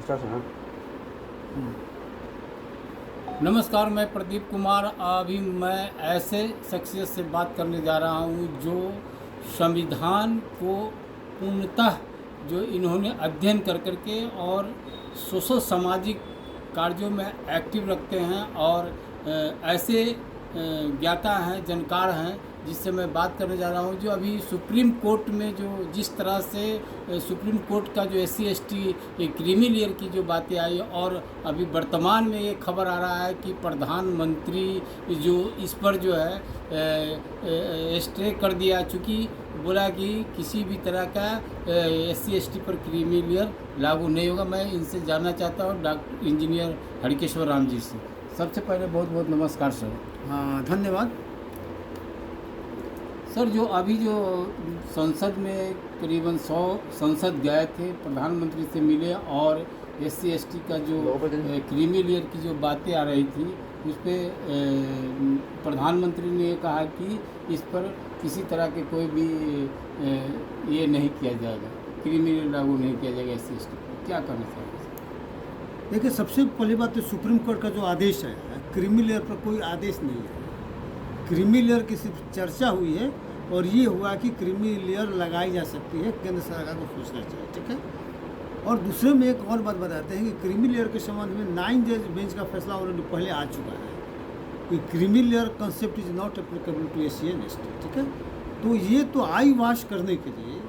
Start है ना। नमस्कार, मैं प्रदीप कुमार। अभी मैं ऐसे शख्सियत से बात करने जा रहा हूँ जो संविधान को पूर्णतः जो इन्होंने अध्ययन कर करके और सोशल सामाजिक कार्यों में एक्टिव रखते हैं और ऐसे ज्ञाता हैं, जानकार हैं, जिससे मैं बात करने जा रहा हूँ। जो अभी सुप्रीम कोर्ट में जो जिस तरह से सुप्रीम कोर्ट का जो SC/ST क्रीमी लेयर की जो बातें आई, और अभी वर्तमान में ये खबर आ रहा है कि प्रधानमंत्री जो इस पर जो है स्टे कर दिया, चूँकि बोला कि किसी भी तरह का SC/ST पर क्रीमी लेयर लागू नहीं होगा। मैं इनसे जानना चाहता हूँ डॉक्टर इंजीनियर हरिकेश्वर राम जी से। सबसे पहले बहुत बहुत नमस्कार सर। हाँ, धन्यवाद सर। जो अभी जो संसद में करीबन 100 सांसद गए थे, प्रधानमंत्री से मिले और SC/ST का जो क्रीमी लेयर की जो बातें आ रही थी, उस पर प्रधानमंत्री ने ये कहा कि इस पर किसी तरह के कोई भी ये नहीं किया जाएगा, क्रीमी लेयर लागू नहीं किया जाएगा SC/ST पर। क्या कहना चाहिए? देखिए, सबसे पहली बात तो सुप्रीम कोर्ट का जो आदेश है, क्रीमी लेयर पर कोई आदेश नहीं है। क्रीमी लेयर की सिर्फ चर्चा हुई है और ये हुआ कि क्रीमी लेयर लगाई जा सकती है, केंद्र सरकार को सोचना चाहिए, ठीक है। और दूसरे में एक और बात बताते हैं कि क्रीमी लेयर के संबंध में 9 जज बेंच का फैसला ऑलरेडी पहले आ चुका है कि creamy layer concept is not applicable to SC/ST, ठीक है। तो ये तो आई वाश करने के लिए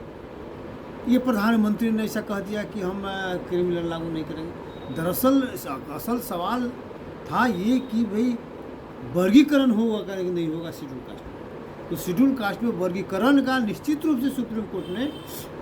ये प्रधानमंत्री ने ऐसा कह दिया कि हम क्रीमी लेयर लागू नहीं करेंगे। दरअसल असल सवाल था ये कि भाई वर्गीकरण होगा कि नहीं होगा शेड्यूल कास्ट में। तो शेड्यूल कास्ट में वर्गीकरण का निश्चित रूप से सुप्रीम कोर्ट ने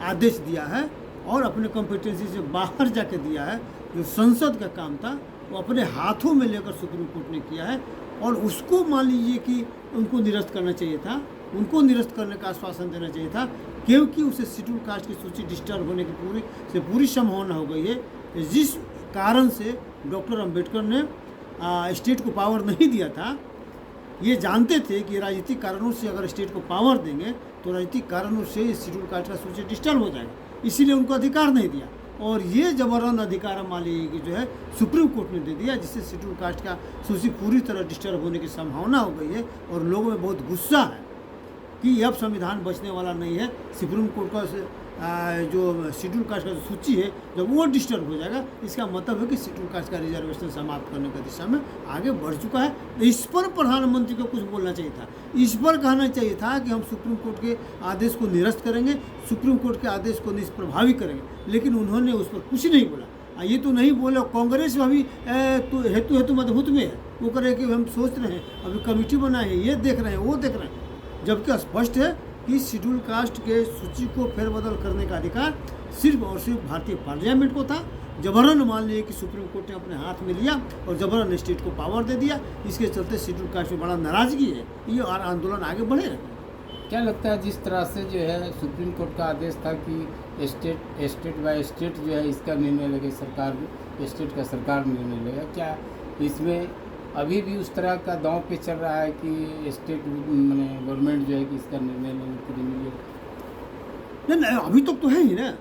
आदेश दिया है और अपने कॉम्पिटेंसी से बाहर जाके दिया है। जो संसद का काम था वो अपने हाथों में लेकर सुप्रीम कोर्ट ने किया है और उसको मान लीजिए कि उनको निरस्त करना चाहिए था, उनको निरस्त करने का आश्वासन देना चाहिए था, क्योंकि उसे शेड्यूल कास्ट की सूची डिस्टर्ब होने की पूरी संभावना हो गई है। जिस कारण से डॉक्टर अम्बेडकर ने स्टेट को पावर नहीं दिया था, ये जानते थे कि राजनीतिक कारणों से अगर स्टेट को पावर देंगे तो राजनीतिक कारणों से शेड्यूल कास्ट का सूची डिस्टर्ब हो जाएगा, इसीलिए उनको अधिकार नहीं दिया। और ये जबरन अधिकार मान लीजिए जो है सुप्रीम कोर्ट ने दे दिया, जिससे शेड्यूल कास्ट का सूची पूरी तरह डिस्टर्ब होने की संभावना हो गई है और लोगों में बहुत गुस्सा है कि अब संविधान बचने वाला नहीं है। सुप्रीम कोर्ट का जो शेड्यूल कास्ट का जो सूची है, जब वो डिस्टर्ब हो जाएगा, इसका मतलब है कि शेड्यूल कास्ट का रिजर्वेशन समाप्त करने की दिशा में आगे बढ़ चुका है। तो इस पर प्रधानमंत्री को कुछ बोलना चाहिए था, इस पर कहना चाहिए था कि हम सुप्रीम कोर्ट के आदेश को निरस्त करेंगे, सुप्रीम कोर्ट के आदेश को निष्प्रभावी करेंगे, लेकिन उन्होंने उस पर कुछ नहीं बोला। ये तो नहीं बोले कांग्रेस अभी तो हेतु मदभूत में है, वो करे कि हम सोच रहे हैं, अभी कमेटी बनाए हैं, ये देख रहे हैं, वो देख रहे हैं, जबकि स्पष्ट है कि शेड्यूल कास्ट के सूची को फेरबदल करने का अधिकार सिर्फ और सिर्फ भारतीय पार्लियामेंट को था। जबरन मान लिया कि सुप्रीम कोर्ट ने अपने हाथ में लिया और जबरन स्टेट को पावर दे दिया। इसके चलते शेड्यूल कास्ट में बड़ा नाराजगी है, ये आंदोलन आगे बढ़ेगा। क्या लगता है जिस तरह से जो है सुप्रीम कोर्ट का आदेश था कि स्टेट बाय स्टेट जो है इसका निर्णय लेगा, सरकार स्टेट का सरकार निर्णय लेगा, क्या इसमें अभी भी उस तरह का दांव पे चल रहा है कि स्टेट मैंने गवर्नमेंट जो है कि इसका निर्णय लेने के लिए नहीं, अभी तक तो है ही ना।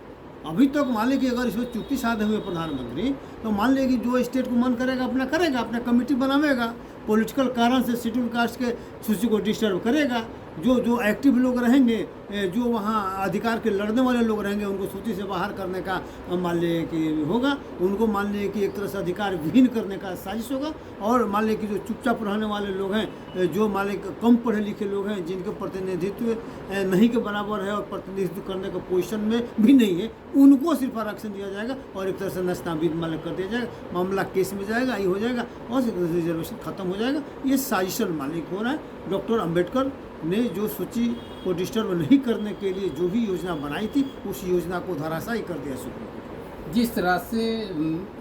अभी तक मान लीजिए कि अगर इसमें चुप्पी साधे हुए प्रधानमंत्री, तो मान लीजिए कि जो स्टेट को मन करेगा अपना करेगा, अपना कमेटी बनावेगा, पॉलिटिकल कारण से शेड्यूल कास्ट के सूची को डिस्टर्ब करेगा। जो एक्टिव लोग रहेंगे, जो वहाँ अधिकार के लड़ने वाले लोग रहेंगे, उनको सूची से बाहर करने का मान लीजिए कि होगा, उनको मान लीजिए कि एक तरह से अधिकार विहीन करने का साजिश होगा। और मान लीजिए कि जो चुपचाप रहने वाले लोग हैं, जो मान लीजिए कम पढ़े लिखे लोग हैं, जिनके प्रतिनिधित्व नहीं के बराबर है और प्रतिनिधित्व करने का पोजीशन में भी नहीं है, उनको सिर्फ आरक्षण दिया जाएगा और एक तरह से नस्ताबीद मालिक कर दिया जाएगा, मामला केस में जाएगा, ये हो जाएगा और रिजर्वेशन खत्म हो जाएगा। ये साजिशन मालिक हो रहा है। डॉक्टर अम्बेडकर ने जो सूची को डिस्टर्ब नहीं करने के लिए जो भी योजना बनाई थी, उस योजना को धराशायी कर दिया सुप्रीम कोर्ट। जिस तरह से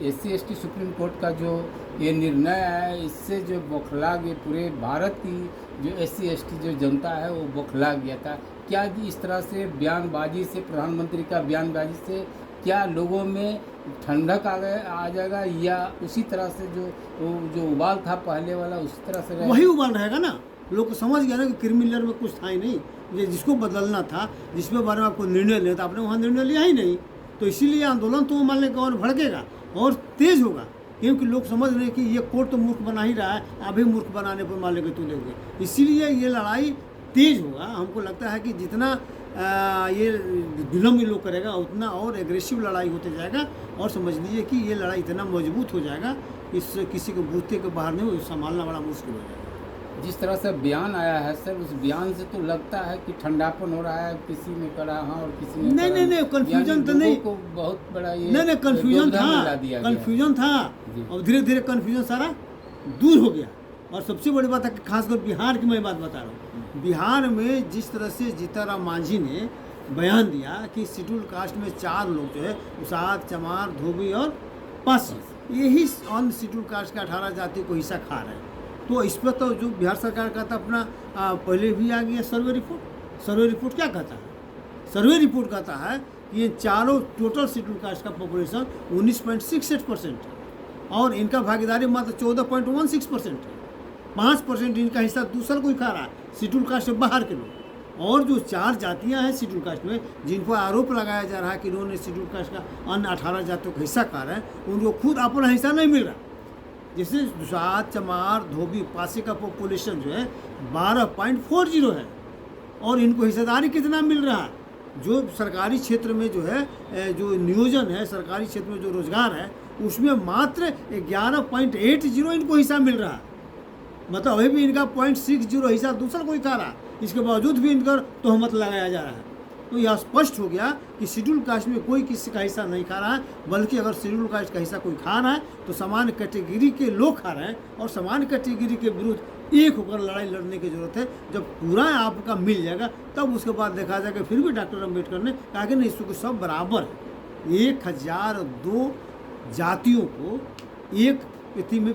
SC/ST सुप्रीम कोर्ट का जो ये निर्णय है, इससे जो बौखला गए पूरे भारत की जो SC/ST जो जनता है वो बौखला गया था। क्या इस तरह से बयानबाजी से, प्रधानमंत्री का बयानबाजी से क्या लोगों में ठंडक आ जाएगा, या उसी तरह से जो उबाल था पहले वाला उसी तरह से वही उबाल रहेगा ना? लोग को समझ गया ना कि क्रीमी लेयर में कुछ था ही नहीं, ये जिसको बदलना था, जिसके बारे में आपको निर्णय लेना था, आपने वहाँ निर्णय लिया ही नहीं। तो इसीलिए आंदोलन तो मान लें और भड़केगा। और तेज होगा, क्योंकि लोग समझ रहे हैं कि ये कोर्ट तो मूर्ख बना ही रहा है, अभी मूर्ख बनाने पर मान लेंगे तुलेंगे। इसीलिए ये लड़ाई तेज होगा। हमको लगता है कि जितना ये विलम्ब ये लोग करेगा उतना और एग्रेसिव लड़ाई होते जाएगा, और समझ लीजिए कि ये लड़ाई इतना मजबूत हो जाएगा, इससे किसी को बूझते के बाहर नहीं, संभालना बड़ा मुश्किल हो जाएगा। जिस तरह से बयान आया है सर, उस बयान से तो लगता है कि ठंडापन हो रहा है, किसी ने करा हाँ और किसी ने नहीं, कन्फ्यूजन तो नहीं, को बहुत बड़ा ये नहीं कन्फ्यूजन था, और धीरे धीरे कन्फ्यूजन सारा दूर हो गया। और सबसे बड़ी बात है कि खासकर बिहार की मैं बात बता रहा हूँ, बिहार में जिस तरह से जीताराम मांझी ने बयान दिया कि शेड्यूल कास्ट में 4 लोग जो है उसाद, चमार, धोबी और पासी, यही अन्य शेड्यूल कास्ट के 18 जातियों को हिस्सा खा रहे हैं। तो इस पर तो जो बिहार सरकार का था अपना पहले भी आ गया सर्वे रिपोर्ट। सर्वे रिपोर्ट क्या कहता है? सर्वे रिपोर्ट कहता है कि ये चारों टोटल शेड्यूल कास्ट का पॉपुलेशन 19.68% है, और इनका भागीदारी मात्र 14.16% है। 5% इनका हिस्सा दूसरा कोई खा रहा है, शेड्यूल कास्ट से बाहर के लोग। और जो 4 जातियां हैं शेड्यूल कास्ट में, जिन पर आरोप लगाया जा रहा है कि इन्होंने शेड्यूल कास्ट का अन्य 18 जातियों का हिस्सा खा रहे हैं, उनको खुद अपना हिस्सा नहीं मिल रहा। जैसे दुसाद, चमार, धोबी, पासी का पॉपुलेशन जो है 12.40 है, और इनको हिस्सेदारी कितना मिल रहा है? जो सरकारी क्षेत्र में जो है जो नियोजन है, सरकारी क्षेत्र में जो रोजगार है, उसमें मात्र 11.80 इनको हिस्सा मिल रहा है। मतलब अभी भी इनका 0.60 हिस्सा दूसरा कोई खा रहा है, इसके बावजूद भी इनका तोहमत लगाया जा रहा है। तो यह स्पष्ट हो गया कि शेड्यूल कास्ट में कोई किसी का हिस्सा नहीं खा रहा है, बल्कि अगर शेड्यूल कास्ट का हिस्सा कोई खा रहा है तो सामान्य कैटेगरी के लोग खा रहे हैं, और सामान्य कैटेगरी के विरुद्ध एक होकर लड़ाई लड़ने की जरूरत है। जब पूरा आपका मिल जाएगा तब उसके बाद देखा जाएगा। फिर भी डॉक्टर अम्बेडकर ने कहा कि नहीं, इसको सब बराबर है। 1002 जातियों को एक इति में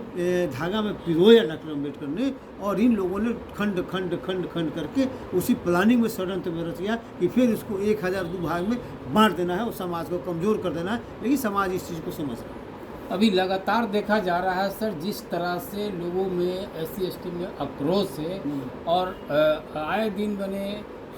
धागा में पिरोया डॉक्टर अम्बेडकर ने, और इन लोगों ने खंड खंड खंड खंड करके उसी प्लानिंग में षड्यंत्र में रच गया कि फिर इसको 1002 भाग में बांट देना है और समाज को कमज़ोर कर देना है। लेकिन समाज इस चीज़ को समझ रहा है। अभी लगातार देखा जा रहा है सर, जिस तरह से लोगों में SC/ST में आक्रोश है, और आए दिन बने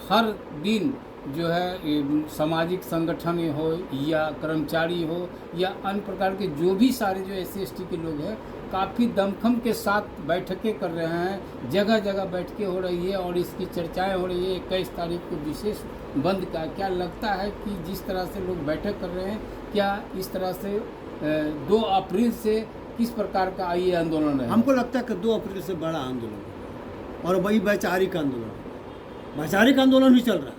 हर दिन जो है सामाजिक संगठन हो या कर्मचारी हो या अन्य प्रकार के जो भी सारे जो SC/ST के लोग हैं, काफ़ी दमखम के साथ बैठकें कर रहे हैं, जगह जगह बैठकें हो रही है, और इसकी चर्चाएं हो रही है 21 तारीख को विशेष बंद का। क्या लगता है कि जिस तरह से लोग बैठक कर रहे हैं, क्या इस तरह से 2 अप्रैल से किस प्रकार का ये आंदोलन है? हमको लगता है कि 2 अप्रैल से बड़ा आंदोलन है, और वही वैचारिक आंदोलन। वैचारिक आंदोलन भी चल रहा है।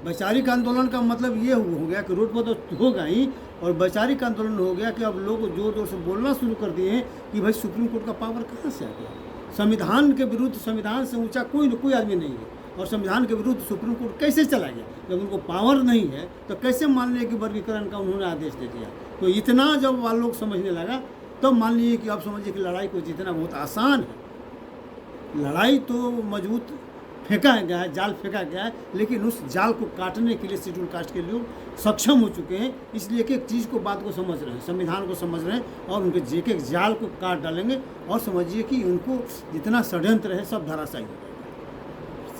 वैचारिक आंदोलन का मतलब ये हो गया कि रोड पर तो होगा ही, और वैचारिक आंदोलन हो गया कि अब लोग जोर जोर से बोलना शुरू कर दिए हैं कि भाई सुप्रीम कोर्ट का पावर कहाँ से आ गया? संविधान के विरुद्ध, संविधान से ऊंचा कोई आदमी नहीं है, और संविधान के विरुद्ध सुप्रीम कोर्ट कैसे चला गया? जब उनको पावर नहीं है तो कैसे मान लिया कि वर्गीकरण का उन्होंने आदेश दे दिया? तो इतना जब वाले लोग समझने लगा, तब मान लीजिए कि अब समझिए कि लड़ाई को जीतना बहुत आसान है। लड़ाई तो मजबूत फेंका गया है, जाल फेंका गया है, लेकिन उस जाल को काटने के लिए शेड्यूल कास्ट के लोग सक्षम हो चुके हैं। इसलिए एक चीज़ को, बात को समझ रहे हैं, संविधान को समझ रहे हैं, और उनके जेके जाल को काट डालेंगे, और समझिए कि उनको जितना षड्यंत्र है सब धराशायी हो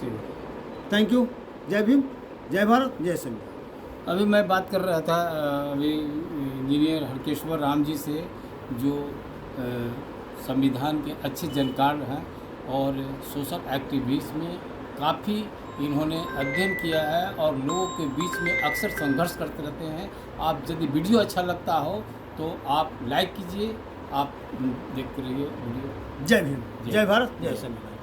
जाएगा। Thank you. जय भीम, जय भारत, जय संविधान। अभी मैं बात कर रहा था अभी इंजीनियर हरकेश्वर राम जी से, जो संविधान के अच्छे जानकार हैं और सोशल एक्टिविस्ट में काफ़ी इन्होंने अध्ययन किया है, और लोगों के बीच में अक्सर संघर्ष करते रहते हैं। आप यदि वीडियो अच्छा लगता हो तो आप लाइक कीजिए, आप देखते रहिए वीडियो। जय भीम, जय भारत, जय संविधान।